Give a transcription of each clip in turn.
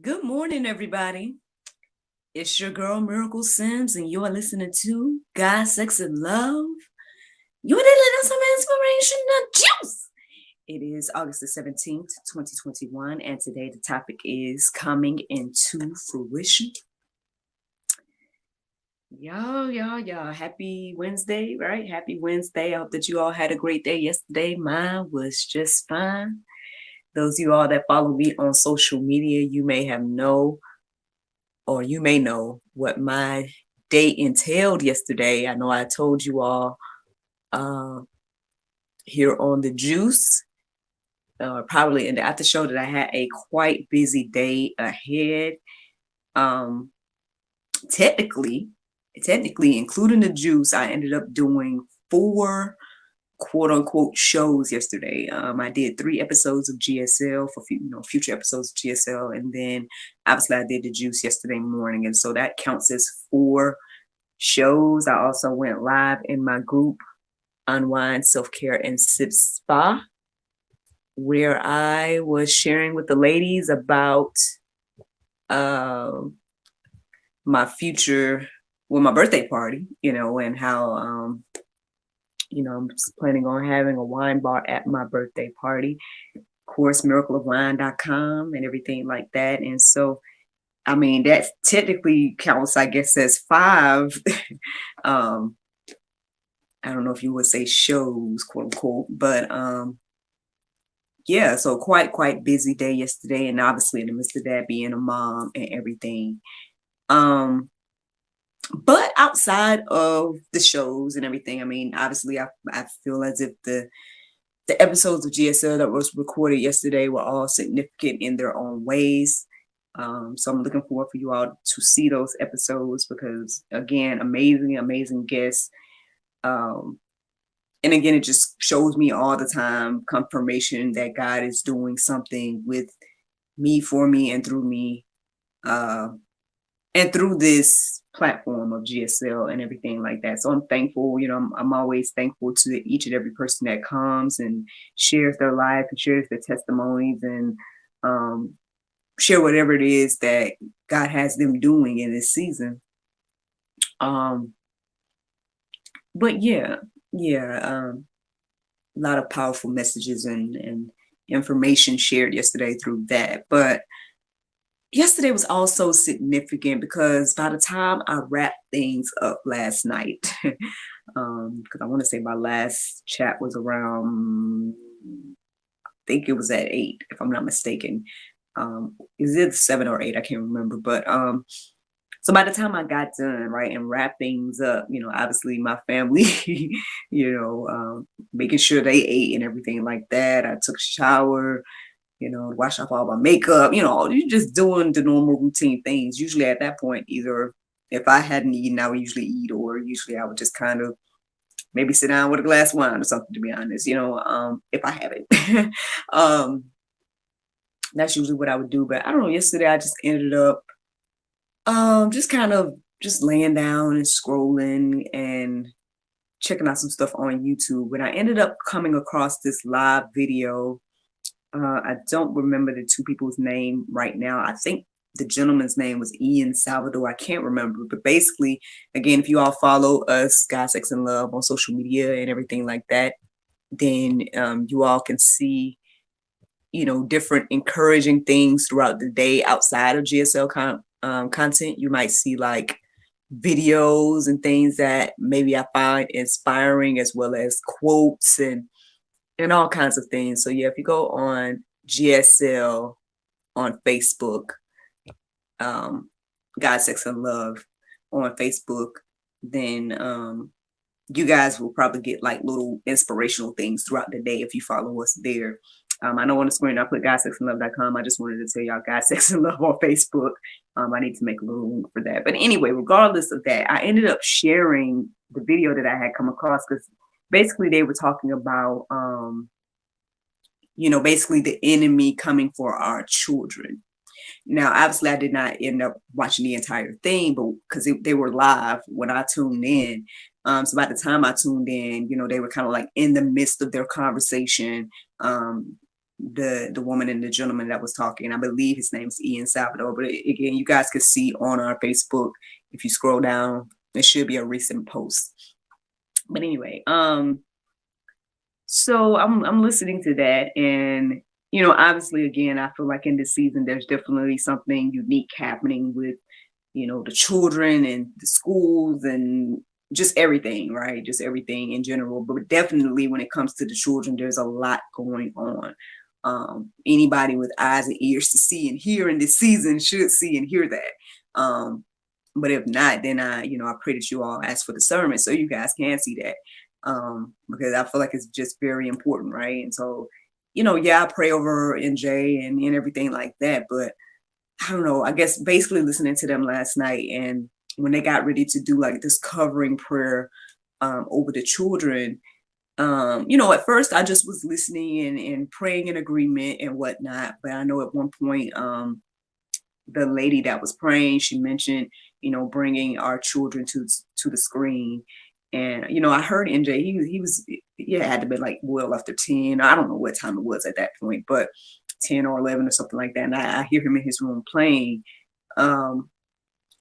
Good morning, everybody. It's your girl, Miracle Sims, and you are listening to God, Sex, and Love. You need a little some inspiration and juice. It is August the 17th, 2021, and today the topic is coming into fruition. Y'all. Happy Wednesday, right? Happy Wednesday. I hope that you all had a great day yesterday. Mine was just fine. Those of you all that follow me on social media, you may know what my day entailed yesterday. I know I told you all here on the juice, probably in the after show, that I had a quite busy day ahead. Technically, including the juice, I ended up doing 4 quote unquote shows yesterday. I did 3 episodes of GSL for future episodes of GSL, and then obviously I did the juice yesterday morning, and so that counts as 4 shows. I also went live in my group Unwind Self-Care and Sip Spa, where I was sharing with the ladies about my future, my birthday party, and how I'm planning on having a wine bar at my birthday party. Of course, miracleofwine.com and everything like that. And so, I mean, that technically counts, I guess, as 5. I don't know if you would say shows, quote unquote, but yeah, so quite busy day yesterday, and obviously in the midst of that, being a mom and everything. But outside of the shows and everything, I mean, obviously I feel as if the episodes of GSL that was recorded yesterday were all significant in their own ways. So I'm looking forward for you all to see those episodes, because again, amazing guests. And again, it just shows me all the time confirmation that God is doing something with me, for me, and through me, and through this platform of GSL and everything like that. So I'm thankful. I'm always thankful to each and every person that comes and shares their life and shares their testimonies and share whatever it is that God has them doing in this season. But yeah, a lot of powerful messages and information shared yesterday through that. But yesterday was also significant because by the time I wrapped things up last night, because I want to say my last chat was around, I think it was at 8, if I'm not mistaken. Is it 7 or 8? I can't remember. But so by the time I got done, right, and wrapped things up, obviously my family, making sure they ate and everything like that. I took a shower, wash off all my makeup, you're just doing the normal routine things. Usually at that point, either if I hadn't eaten, I would usually eat, or usually I would just kind of maybe sit down with a glass of wine or something, to be honest, if I have it. That's usually what I would do. But I don't know, yesterday I just ended up just kind of just laying down and scrolling and checking out some stuff on YouTube. When I ended up coming across this live video, I don't remember the 2 people's name right now. I think the gentleman's name was Ian Salvador. I can't remember. But basically, again, if you all follow us, God, Sex, and Love, on social media and everything like that, then you all can see, different encouraging things throughout the day outside of GSL content. You might see like videos and things that maybe I find inspiring, as well as quotes and all kinds of things. So yeah, if you go on GSL on Facebook, God, Sex, and Love on Facebook, then you guys will probably get like little inspirational things throughout the day if you follow us there. I know on the screen I put GodSexAndLove.com. I just wanted to tell y'all God, Sex, and Love on Facebook. I need to make a little link for that. But anyway, regardless of that, I ended up sharing the video that I had come across, because basically they were talking about, basically the enemy coming for our children. Now, obviously, I did not end up watching the entire thing, but because they were live when I tuned in. So by the time I tuned in, they were kind of like in the midst of their conversation. the woman and the gentleman that was talking. I believe his name's Ian Salvador. But again, you guys could see on our Facebook, if you scroll down, there should be a recent post. But anyway, so I'm listening to that, and obviously, again, I feel like in this season there's definitely something unique happening with the children and the schools and just everything, right? Just everything in general. But definitely when it comes to the children, there's a lot going on. Anybody with eyes and ears to see and hear in this season should see and hear that. But if not, then I pray that you all ask for discernment so you guys can see that. Because I feel like it's just very important, right? And so, I pray over NJ and everything like that, but I don't know, I guess basically listening to them last night, and when they got ready to do like this covering prayer over the children, at first I just was listening and praying in agreement and whatnot. But I know at one point, the lady that was praying, she mentioned, bringing our children to the screen. And, I heard NJ, he had to be like well after 10. I don't know what time it was at that point, but 10 or 11 or something like that. And I hear him in his room playing.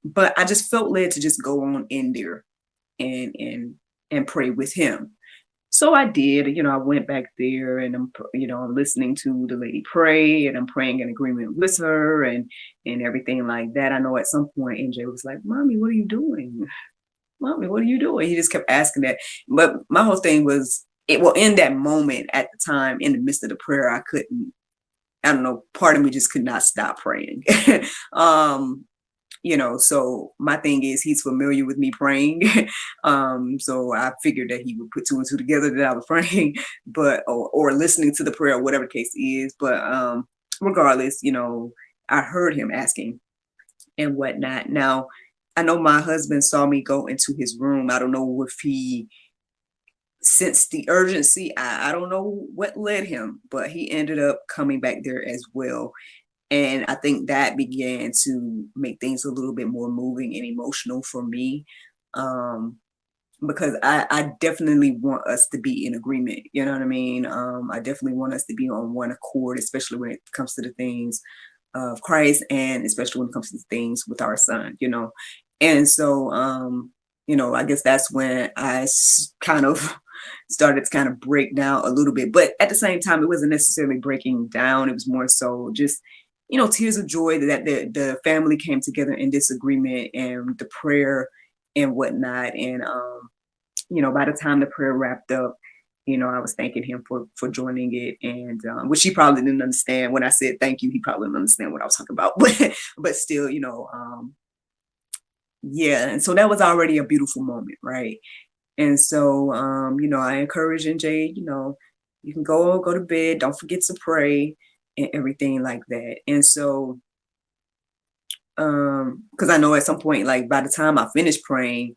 But I just felt led to just go on in there and pray with him. So I did. I went back there, and I'm listening to the lady pray, and I'm praying in agreement with her and everything like that. I know at some point NJ was like, "Mommy, what are you doing? Mommy, what are you doing?" He just kept asking that. But my whole thing was, in that moment at the time, in the midst of the prayer, I don't know, part of me just could not stop praying. So my thing is, he's familiar with me praying. So I figured that he would put two and two together that I was praying, but or listening to the prayer, whatever the case is. But regardless, I heard him asking and whatnot. Now, I know my husband saw me go into his room. I don't know if he sensed the urgency. I don't know what led him, but he ended up coming back there as well. And I think that began to make things a little bit more moving and emotional for me. Because I definitely want us to be in agreement. You know what I mean? I definitely want us to be on one accord, especially when it comes to the things of Christ, and especially when it comes to things with our son, And so, I guess that's when I kind of started to kind of break down a little bit. But at the same time, it wasn't necessarily breaking down. It was more so just, tears of joy that the family came together in this agreement and the prayer and whatnot. And, by the time the prayer wrapped up, I was thanking him for joining it, and which he probably didn't understand when I said thank you. He probably didn't understand what I was talking about, but still, yeah. And so that was already a beautiful moment, right? And so, I encourage NJ, you can go to bed. Don't forget to pray and everything like that. And so, because I know at some point, like by the time I finished praying,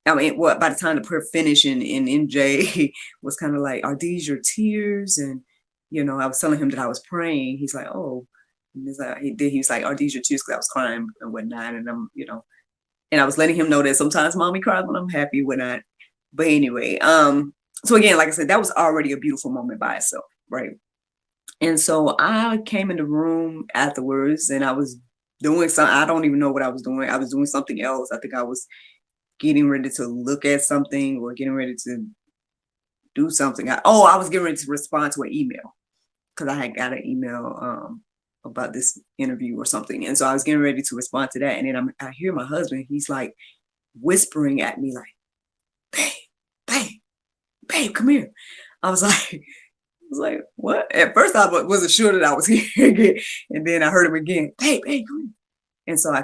by the time the prayer finished, and NJ was kind of like, "Are these your tears?" And I was telling him that I was praying. He's like, "Oh," and he was like, "Are these your tears?" Because I was crying and whatnot, and and I was letting him know that sometimes mommy cries when I'm happy and whatnot. But anyway, so again, like I said, that was already a beautiful moment by itself, right? And so I came in the room afterwards, and I was doing something. I don't even know what I was doing. I was doing something else. I think I was getting ready to look at something or getting ready to do something. I was getting ready to respond to an email, because I had got an email about this interview or something. And so I was getting ready to respond to that. And then I hear my husband, he's like whispering at me like, babe, come here. I was like, what? At first I wasn't sure that I was here. And then I heard him again, babe, come here. And so I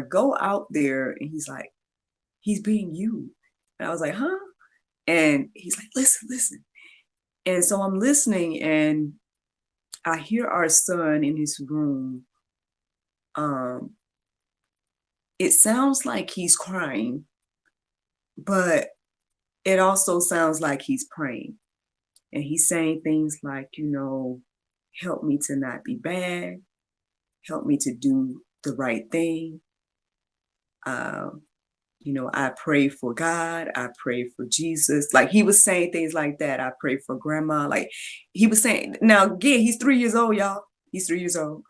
go out there, and he's like, he's being you. And I was like, huh? And he's like, listen. And so I'm listening, and I hear our son in his room. It sounds like he's crying, but it also sounds like he's praying. And he's saying things like, help me to not be bad. Help me to do the right thing. I pray for God, I pray for Jesus. Like he was saying things like that. I pray for grandma. Like he was saying, now again, he's 3 years old, y'all. He's 3 years old.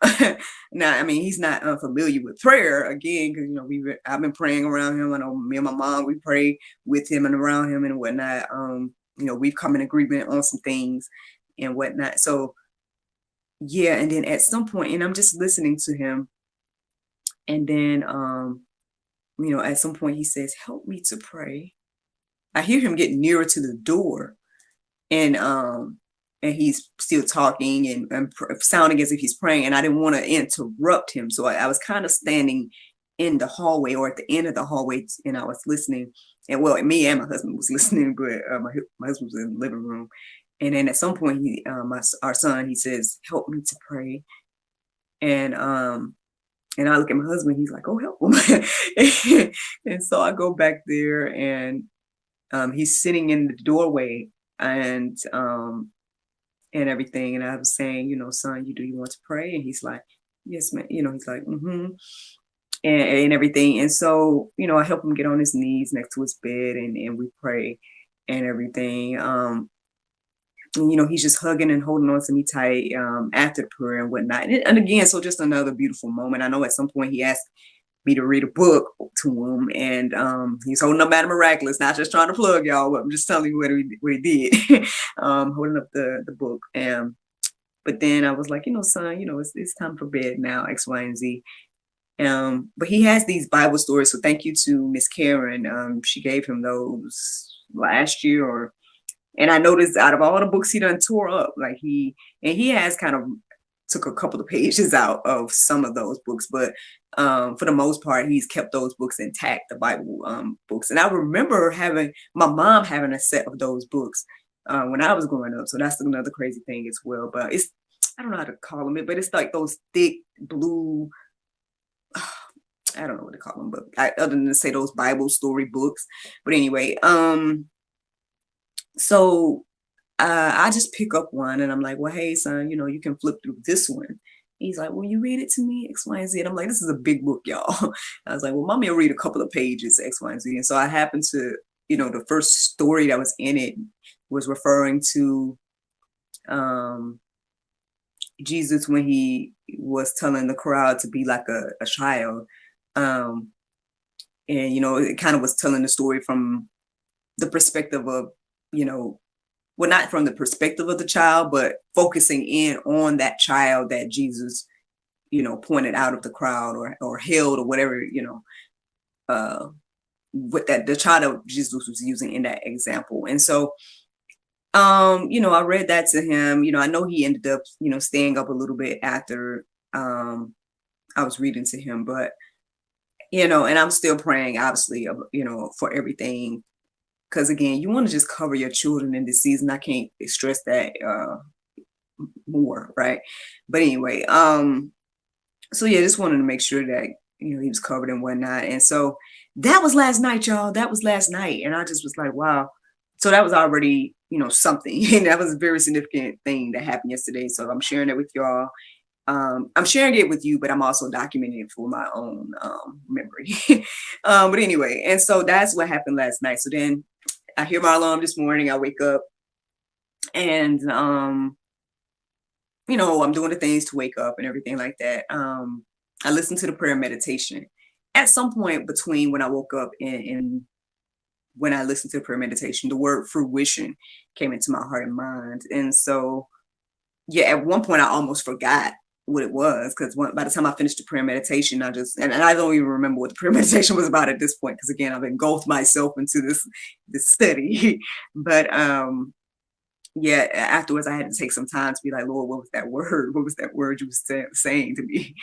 Now, I mean, he's not unfamiliar with prayer again, because I've been praying around him. I know me and my mom, we pray with him and around him and whatnot. We've come in agreement on some things and whatnot. So yeah, and then at some point, and I'm just listening to him, and then at some point he says, "Help me to pray." I hear him getting nearer to the door, and he's still talking and sounding as if he's praying, and I didn't want to interrupt him, so I was kind of standing in the hallway or at the end of the hallway, and I was listening. And well, me and my husband was listening, but my husband was in the living room. And then at some point, our son, he says, "Help me to pray," and I look at my husband. He's like, "Oh, help him!" And so I go back there, and he's sitting in the doorway, and everything. And I was saying, "Son, do you want to pray?" And he's like, "Yes, man." He's like, "Mm-hmm," and everything. And so, I help him get on his knees next to his bed, and we pray and everything. He's just hugging and holding on to me tight after the prayer and whatnot. And again, so just another beautiful moment. I know at some point he asked me to read a book to him, and he's holding up Madam Miraculous. Not just trying to plug y'all, but I'm just telling you what he did. Holding up the book. But then I was like, son, it's time for bed now, X, Y, and Z. But he has these Bible stories. So thank you to Miss Karen. She gave him those last year, and I noticed out of all the books he done tore up, like he has kind of took a couple of pages out of some of those books, but for the most part, he's kept those books intact, the Bible books. And I remember my mom having a set of those books when I was growing up. So that's another crazy thing as well. But I don't know how to call them, but it's like those thick blue, I don't know what to call them, but other than to say those Bible story books. But anyway, so I just pick up one, and I'm like, "Well, hey, son, you can flip through this one." He's like, "Will you read it to me, X, Y, and Z?" And I'm like, "This is a big book, y'all." I was like, "Well, mommy will read a couple of pages, X, Y, and Z." And so I happened to, the first story that was in it was referring to Jesus when he was telling the crowd to be like a child. And, it kind of was telling the story from the perspective of, well, not from the perspective of the child, but focusing in on that child that Jesus, pointed out of the crowd or held or whatever, what that the child of Jesus was using in that example. And so, I read that to him. I know he ended up, staying up a little bit after I was reading to him, but, and I'm still praying, obviously, for everything. Because again, you want to just cover your children in this season. I can't stress that more, right? But anyway, so yeah, just wanted to make sure that he was covered and whatnot. And so that was last night, y'all. That was last night, and I just was like, wow. So that was already something, and that was a very significant thing that happened yesterday. So I'm sharing it with y'all. I'm sharing it with you, but I'm also documenting it for my own memory. But anyway, and so that's what happened last night. So then I hear my alarm this morning. I wake up, and I'm doing the things to wake up and everything like that. I listened to the prayer meditation. At some point between when I woke up and when I listened to the prayer meditation, the word fruition came into my heart and mind. And so, yeah, at one point I almost forgot what it was, because by the time I finished the prayer meditation, I don't even remember what the prayer meditation was about at this point, because again, I've engulfed myself into this study. But yeah, afterwards I had to take some time to be like, "Lord, what was that word? What was that word you were saying to me?"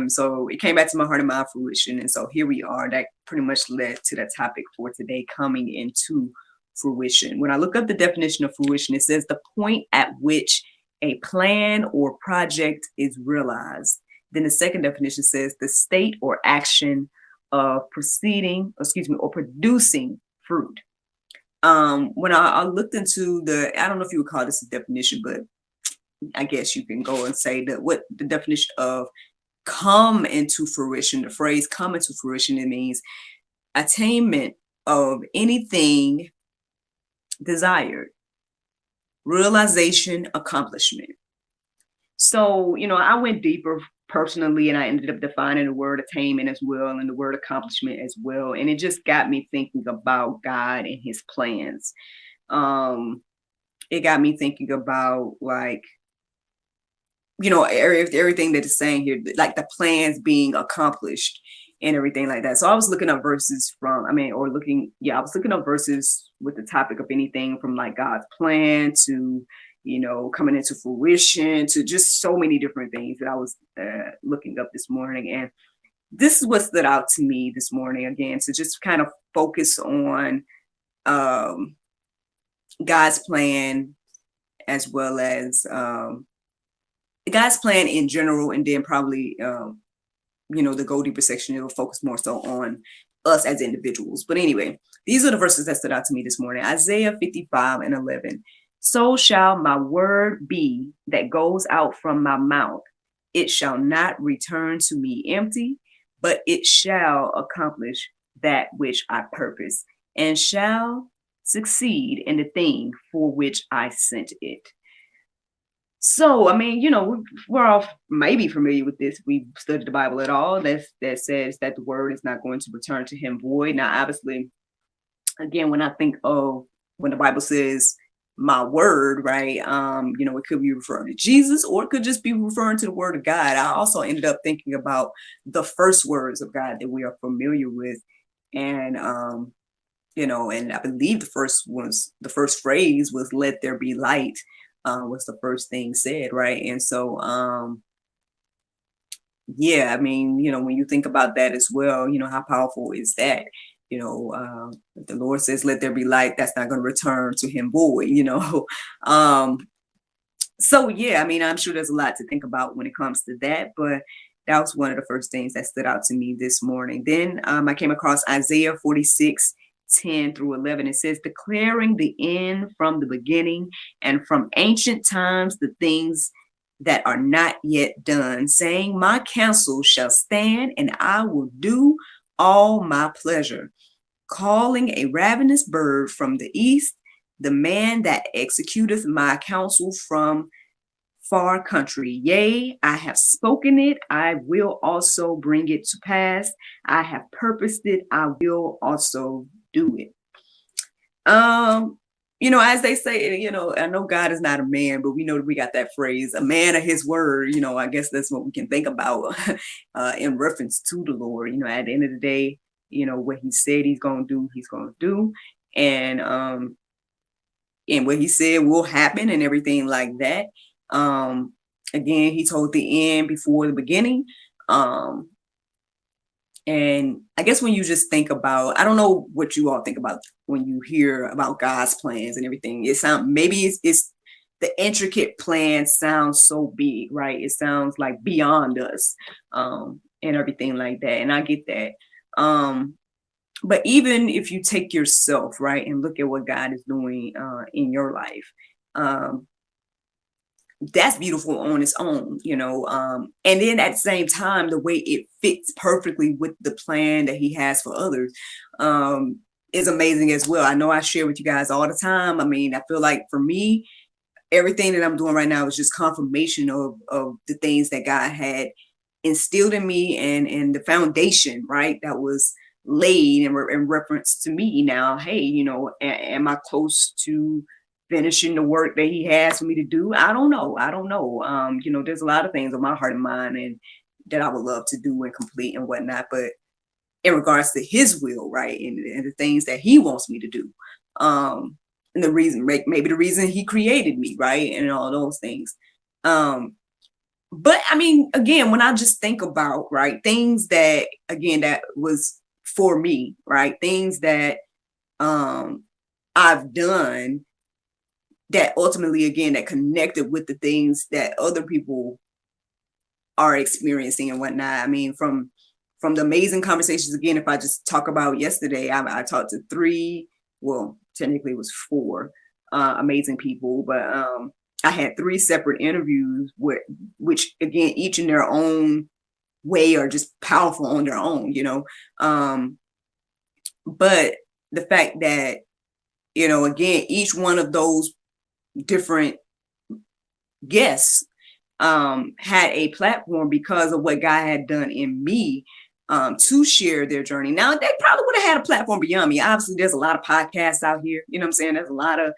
So it came back to my heart and mind, fruition. And so here we are. That pretty much led to the topic for today, coming into fruition. When I look up the definition of fruition, it says the point at which a plan or project is realized. Then the second definition says the state or action of or producing fruit. When I looked into I don't know if you would call this a definition, but I guess you can go and say what the definition of come into fruition, the phrase come into fruition, it means attainment of anything desired, realization, accomplishment. So, I went deeper personally, and I ended up defining the word attainment as well and the word accomplishment as well. And it just got me thinking about God and his plans. It got me thinking about, like, everything that is saying here, like the plans being accomplished and everything like that. So I was looking up verses I was looking up verses with the topic of anything from like God's plan to, coming into fruition, to just so many different things that I was looking up this morning. And this is what stood out to me this morning, again, to just kind of focus on God's plan, as well as God's plan in general, and then probably the Go Deeper section, it'll focus more so on us as individuals. But anyway, these are the verses that stood out to me this morning. Isaiah 55:11. So shall my word be that goes out from my mouth. It shall not return to me empty, but it shall accomplish that which I purpose, and shall succeed in the thing for which I sent it. So, we're all maybe familiar with this. We've studied the Bible at all. That says that the word is not going to return to him void. Now, obviously, again, when I think of when the Bible says my word, right? It could be referring to Jesus, or it could just be referring to the word of God. I also ended up thinking about the first words of God that we are familiar with. And, and I believe the first phrase was, let there be light. Was the first thing said, right? And so, when you think about that as well, how powerful is that? If the Lord says, let there be light, that's not going to return to him void, So, I'm sure there's a lot to think about when it comes to that, but that was one of the first things that stood out to me this morning. Then I came across Isaiah 46:10-11. It says, declaring the end from the beginning, and from ancient times the things that are not yet done, saying, my counsel shall stand, and I will do all my pleasure, calling a ravenous bird from the east, the man that executeth my counsel from far country. Yea, I have spoken it, I will also bring it to pass. I have purposed it, I will also do it. As they say, I know God is not a man, but we know that we got that phrase, a man of his word. I guess that's what we can think about in reference to the Lord. At the end of the day, what he said he's going to do. And what he said will happen and everything like that. Again, he told the end before the beginning. And I guess when you just think about, I don't know what you all think about when you hear about God's plans and everything. It's the intricate plan sounds so big, right? It sounds like beyond us, and everything like that. And I get that. But even if you take yourself, right, and look at what God is doing in your life, that's beautiful on its own, and then at the same time, the way it fits perfectly with the plan that he has for others is amazing as well. I know I share with you guys all the time. I feel like for me, everything that I'm doing right now is just confirmation of the things that God had instilled in me, and the foundation, right, that was laid in reference to me. Now, hey, am I close to finishing the work that he has for me to do? I don't know. There's a lot of things on my heart and mind, and that I would love to do and complete and whatnot. But in regards to his will, right, and the things that he wants me to do, and the reason, maybe the reason he created me, right, and all those things. But again, when I just think about, right, things that, again, that was for me, right, things that I've done that ultimately, again, that connected with the things that other people are experiencing and whatnot. From the amazing conversations, again, if I just talk about yesterday, I talked to 3, well, technically it was 4 amazing people, but I had 3 separate interviews which again, each in their own way are just powerful on their own, But the fact that, again, each one of those different guests had a platform because of what God had done in me, to share their journey. Now, they probably would have had a platform beyond me. Obviously, there's a lot of podcasts out here. You know what I'm saying? There's a lot of,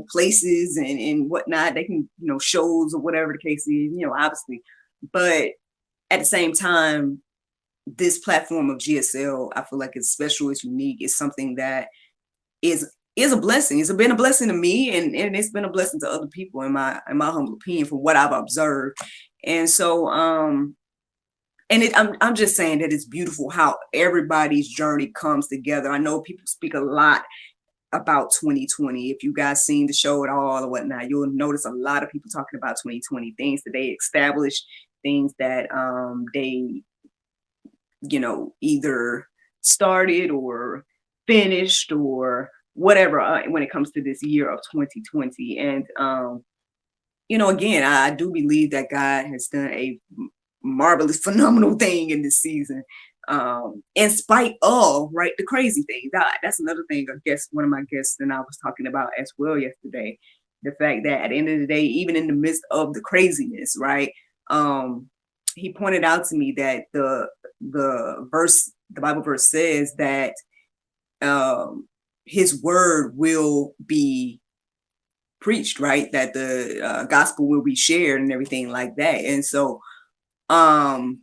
places and whatnot. They can, shows or whatever the case is, obviously. But at the same time, this platform of GSL, I feel like it's special, it's unique, it's something that is a blessing. It's been a blessing to me, and it's been a blessing to other people in my humble opinion from what I've observed. And so I'm just saying that it's beautiful how everybody's journey comes together. I know people speak a lot about 2020. If you guys seen the show at all or whatnot, you'll notice a lot of people talking about 2020, things that they established, things that they either started or finished or whatever, when it comes to this year of 2020. And again, I do believe that God has done a marvelous, phenomenal thing in this season, in spite of, right, the crazy things. That's another thing, I guess one of my guests and I was talking about as well yesterday, the fact that at the end of the day, even in the midst of the craziness, right, he pointed out to me that the Bible verse says that his word will be preached, right? That the gospel will be shared and everything like that. And so, there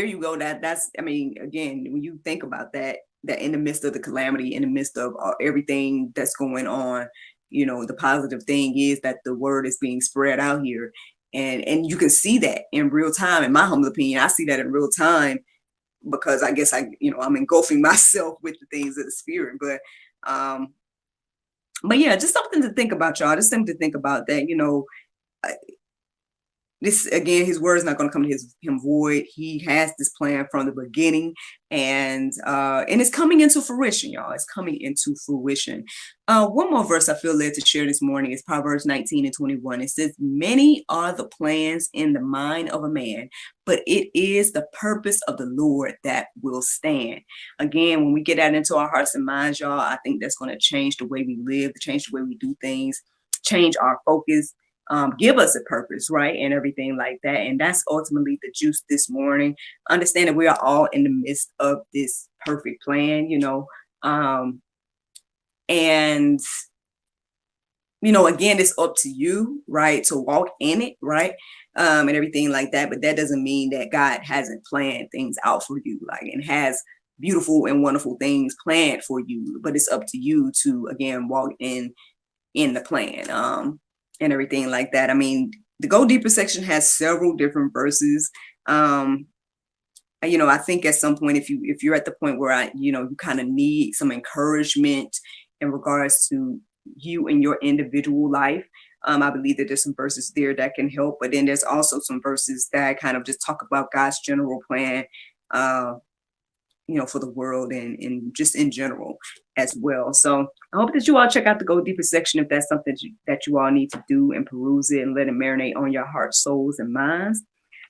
you go. That's, again, when you think about that in the midst of the calamity, in the midst of everything that's going on, the positive thing is that the word is being spread out here. And you can see that in real time. In my humble opinion, I see that in real time, because I guess I'm engulfing myself with the things of the spirit. But yeah, just something to think about, y'all. Just something to think about that, this, again, his word is not going to come to him void. He has this plan from the beginning, and it's coming into fruition, y'all. It's coming into fruition. One more verse I feel led to share this morning is Proverbs 19:21. It says, "Many are the plans in the mind of a man, but it is the purpose of the Lord that will stand." Again, when we get that into our hearts and minds, y'all, I think that's going to change the way we live, change the way we do things, change our focus, give us a purpose, right? And everything like that. And that's ultimately the juice this morning. Understand that we are all in the midst of this perfect plan, and, again, it's up to you, right, to walk in it, right? And everything like that. But that doesn't mean that God hasn't planned things out for you, like, and has beautiful and wonderful things planned for you. But it's up to you to, again, walk in the plan. And everything like that. The Go Deeper section has several different verses. I think at some point, if you're at the point where you kind of need some encouragement in regards to you and your individual life, I believe that there's some verses there that can help. But then there's also some verses that kind of just talk about God's general plan, for the world and just in general as well. So I hope that you all check out the Go Deeper section if that's something that you all need to do, and peruse it and let it marinate on your hearts, souls, and minds.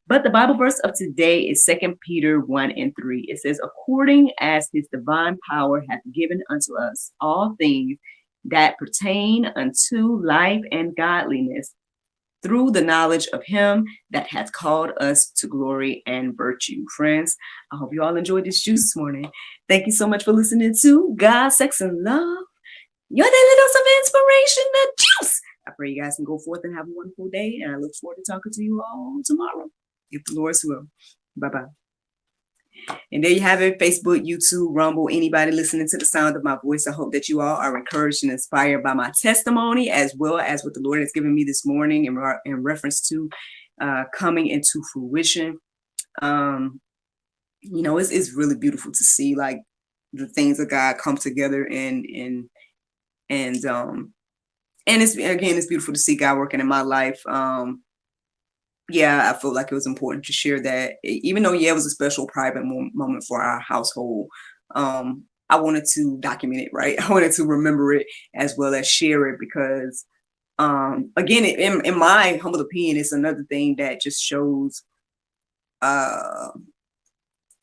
But the Bible verse of today is 2 Peter 1:3. It says, "According as his divine power hath given unto us all things that pertain unto life and godliness, through the knowledge of him that hath called us to glory and virtue." Friends, I hope you all enjoyed this juice this morning. Thank you so much for listening to God, Sex, and Love, your daily dose of inspiration, the juice. I pray you guys can go forth and have a wonderful day, and I look forward to talking to you all tomorrow, if the Lord's will. Bye-bye. And there you have it, Facebook, YouTube, Rumble, anybody listening to the sound of my voice. I hope that you all are encouraged and inspired by my testimony, as well as what the Lord has given me this morning in reference to coming into fruition. It's really beautiful to see, like, the things of God come together, and it's beautiful to see God working in my life. I feel like it was important to share that, even though, it was a special private moment for our household. I wanted to document it, right? I wanted to remember it as well as share it, because, again, in my humble opinion, it's another thing that just shows God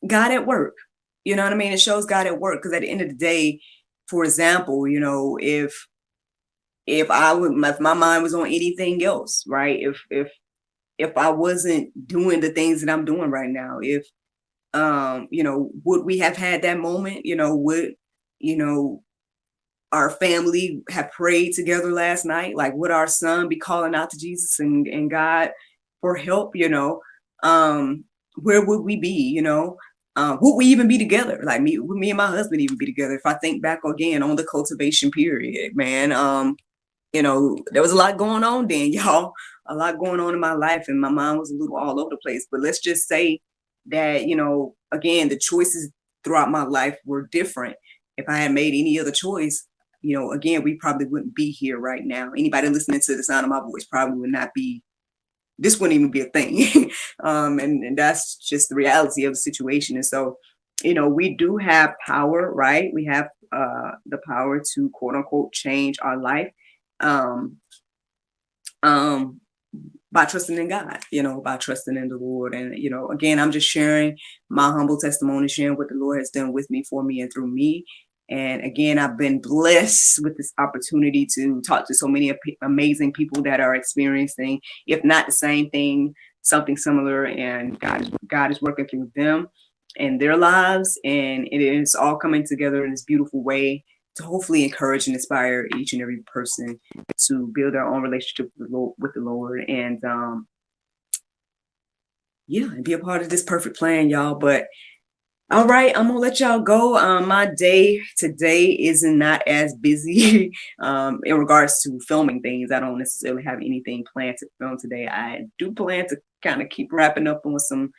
at work. You know what I mean? It shows God at work. Because at the end of the day, for example, you know, if my mind was on anything else, right? If I wasn't doing the things that I'm doing right now, if you know, would we have had that moment? You know, would, you know, our family have prayed together last night? Like, would our son be calling out to Jesus and God for help? You know, where would we be? You know, would we even be together? Like would me and my husband even be together? If I think back again on the cultivation period, man, you know, there was a lot going on then, y'all. A lot going on in my life, and my mind was a little all over the place. But let's just say that, you know, again, the choices throughout my life were different. If I had made any other choice, you know, again, we probably wouldn't be here right now. Anybody listening to the sound of my voice probably would not be, this wouldn't even be a thing. And that's just the reality of the situation. And so, you know, we do have power, right? We have the power to quote unquote change our life. Um, um, by trusting in God, you know, by trusting in the Lord. And, you know, again, I'm just sharing my humble testimony, sharing what the Lord has done with me, for me, and through me. And again, I've been blessed with this opportunity to talk to so many amazing people that are experiencing, if not the same thing, something similar. And God is working through them and their lives. And it is all coming together in this beautiful way to hopefully encourage and inspire each and every person to build their own relationship with the Lord, and yeah, and be a part of this perfect plan, y'all. But all right, I'm gonna let y'all go. My day today is not as busy in regards to filming things. I don't necessarily have anything planned to film today. I do plan to kind of keep wrapping up on some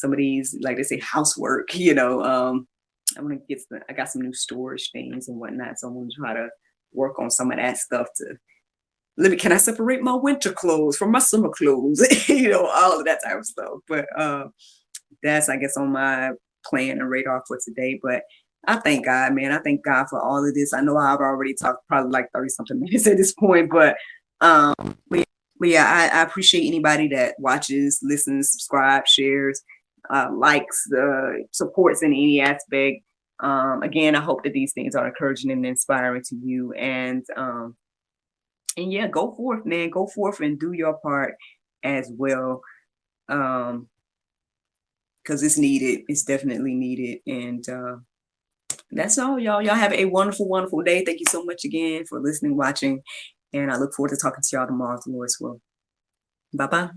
of these, like they say, housework. You know, I want to I got some new storage things and whatnot, so I'm gonna try to work on some of that stuff to can I separate my winter clothes from my summer clothes? You know, all of that type of stuff. But that's, I guess, on my plan and radar for today. But I thank God, man. I thank God for all of this. I know I've already talked probably like 30 something minutes at this point, um, but, but yeah, I appreciate anybody that watches, listens, subscribes, shares, likes, supports in any aspect. Again, I hope that these things are encouraging and inspiring to you. And yeah, go forth, man. Go forth and do your part as well. Because it's needed. It's definitely needed. And that's all, y'all. Y'all have a wonderful, wonderful day. Thank you so much again for listening, watching. And I look forward to talking to y'all tomorrow, if the Lord's will. Bye-bye.